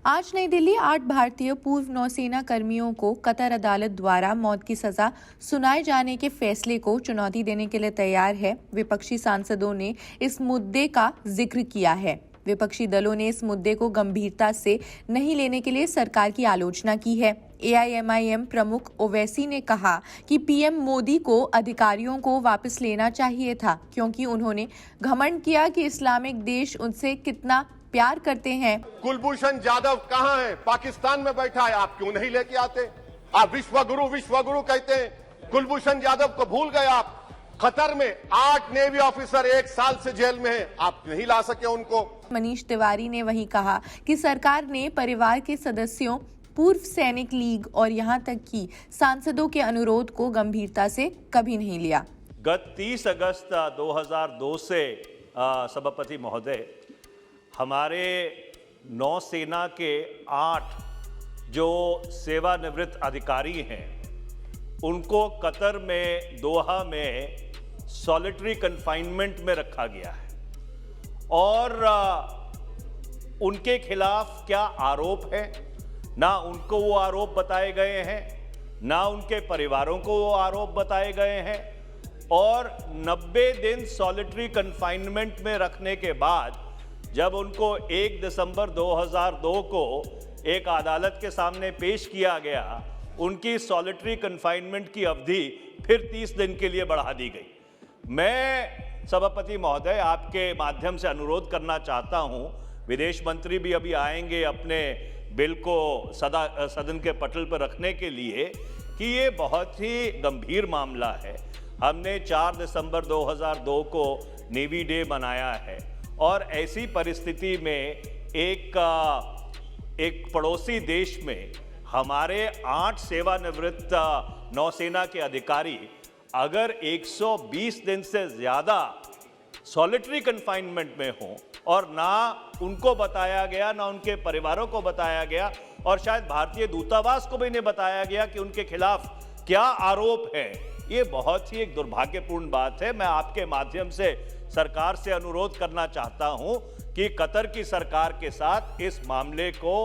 आज नई दिल्ली 8 भारतीय पूर्व नौसेना कर्मियों को कतर अदालत द्वारा मौत की सजा सुनाए जाने के फैसले को चुनौती देने के लिए तैयार है। विपक्षी सांसदों ने इस मुद्दे का जिक्र किया है। विपक्षी दलों ने इस मुद्दे को गंभीरता से नहीं लेने के लिए सरकार की आलोचना की है। AIMIM प्रमुख ओवैसी ने कहा कि पीएम मोदी को अधिकारियों को वापस लेना चाहिए था, क्योंकि उन्होंने घमंड किया कि इस्लामिक देश उनसे कितना प्यार करते हैं। कुलभूषण जाधव कहाँ है? पाकिस्तान में बैठा है, आप क्यों नहीं लेके आते? आप विश्वगुरु कहते हैं, कुलभूषण जाधव को भूल गए आप। कतर में 8 नेवी ऑफिसर 1 साल से जेल में हैं, आप नहीं ला सके उनको। मनीष तिवारी ने वही कहा कि सरकार ने परिवार के सदस्यों, पूर्व सैनिक लीग और यहां तक कि सांसदों के अनुरोध को गंभीरता से कभी नहीं लिया। गत 30 अगस्त 2002 से सभापति महोदय, हमारे नौसेना के 8 जो सेवानिवृत्त अधिकारी हैं, उनको कतर में दोहा में सॉलिटरी कन्फाइनमेंट में रखा गया है और उनके खिलाफ क्या आरोप है, ना उनको वो आरोप बताए गए हैं, ना उनके परिवारों को वो आरोप बताए गए हैं। और 90 दिन सॉलिटरी कन्फाइनमेंट में रखने के बाद जब उनको 1 दिसंबर 2002 को एक अदालत के सामने पेश किया गया, उनकी सॉलिटरी कन्फाइनमेंट की अवधि फिर 30 दिन के लिए बढ़ा दी गई। मैं सभापति महोदय आपके माध्यम से अनुरोध करना चाहता हूं, विदेश मंत्री भी अभी आएंगे अपने बिल को सदन के पटल पर रखने के लिए, कि ये बहुत ही गंभीर मामला है। हमने 4 दिसंबर 2002 को नेवी डे मनाया है और ऐसी परिस्थिति में एक पड़ोसी देश में हमारे 8 सेवानिवृत्त नौसेना के अधिकारी अगर 120 दिन से ज़्यादा सॉलिटरी कन्फाइनमेंट में हों और ना उनको बताया गया, ना उनके परिवारों को बताया गया और शायद भारतीय दूतावास को भी नहीं बताया गया कि उनके खिलाफ क्या आरोप है, ये बहुत ही एक दुर्भाग्यपूर्ण बात है। मैं आपके माध्यम से सरकार से अनुरोध करना चाहता हूं कि कतर की सरकार के साथ इस मामले को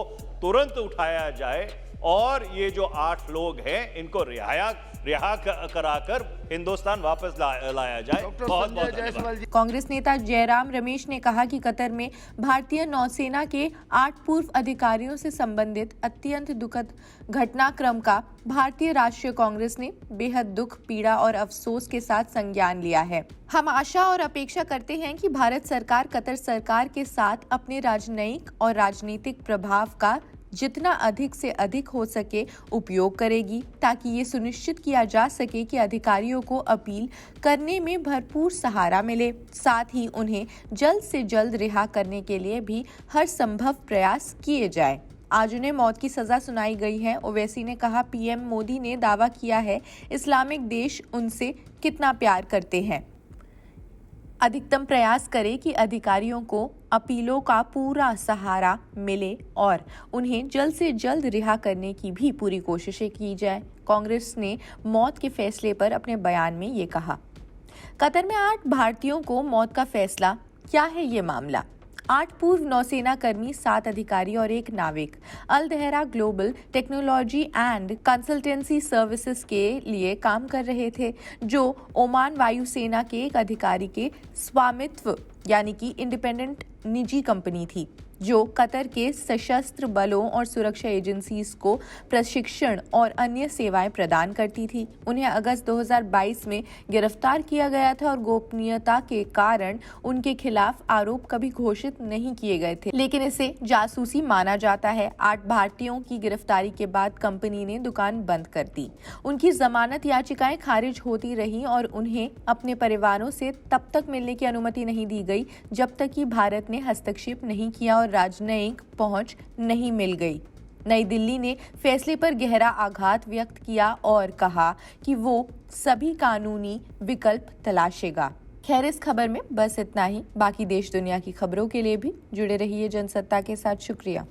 तुरंत उठाया जाए और ये जो 8 लोग हैं इनको रिहा कराकर हिंदुस्तान वापस लाया जाए। बहुत धन्यवाद। कांग्रेस नेता जयराम रमेश ने कहा कि कतर में भारतीय नौसेना के 8 पूर्व अधिकारियों से संबंधित अत्यंत दुखद घटनाक्रम का भारतीय राष्ट्रीय कांग्रेस ने बेहद दुख, पीड़ा और अफसोस के साथ संज्ञान लिया है। हम आशा और अपेक्षा करते हैं कि भारत सरकार कतर सरकार के साथ अपने राजनयिक और राजनीतिक प्रभाव का जितना अधिक से अधिक हो सके उपयोग करेगी, ताकि ये सुनिश्चित किया जा सके कि अधिकारियों को अपील करने में भरपूर सहारा मिले। साथ ही उन्हें जल्द से जल्द रिहा करने के लिए भी हर संभव प्रयास किए जाए। आज उन्हें मौत की सजा सुनाई गई है। ओवैसी ने कहा, पीएम मोदी ने दावा किया है इस्लामिक देश उनसे कितना प्यार करते हैं। अधिकतम प्रयास करें कि अधिकारियों को अपीलों का पूरा सहारा मिले और उन्हें जल्द से जल्द रिहा करने की भी पूरी कोशिशें की जाए। कांग्रेस ने मौत के फैसले पर अपने बयान में ये कहा। कतर में 8 भारतीयों को मौत का फैसला, क्या है ये मामला? 8 पूर्व नौसेना कर्मी, 7 अधिकारी और 1 नाविक Al Dahra global technology and consultancy services के लिए काम कर रहे थे, जो ओमान वायुसेना के एक अधिकारी के स्वामित्व यानी कि इंडिपेंडेंट निजी कंपनी थी, जो कतर के सशस्त्र बलों और सुरक्षा एजेंसीज को प्रशिक्षण और अन्य सेवाएं प्रदान करती थी। उन्हें अगस्त 2022 में गिरफ्तार किया गया था और गोपनीयता के कारण उनके खिलाफ आरोप कभी घोषित नहीं किए गए थे, लेकिन इसे जासूसी माना जाता है। 8 भारतीयों की गिरफ्तारी के बाद कंपनी ने दुकान बंद कर दी। उनकी जमानत याचिकाएं खारिज होती रहीं और उन्हें अपने परिवारों से तब तक मिलने की अनुमति नहीं दी गई जब तक कि भारत ने हस्तक्षेप नहीं किया और राजनयिक पहुंच नहीं मिल गई। नई दिल्ली ने फैसले पर गहरा आघात व्यक्त किया और कहा कि वो सभी कानूनी विकल्प तलाशेगा। खैर, इस खबर में बस इतना ही। बाकी देश दुनिया की खबरों के लिए भी जुड़े रहिए जनसत्ता के साथ। शुक्रिया।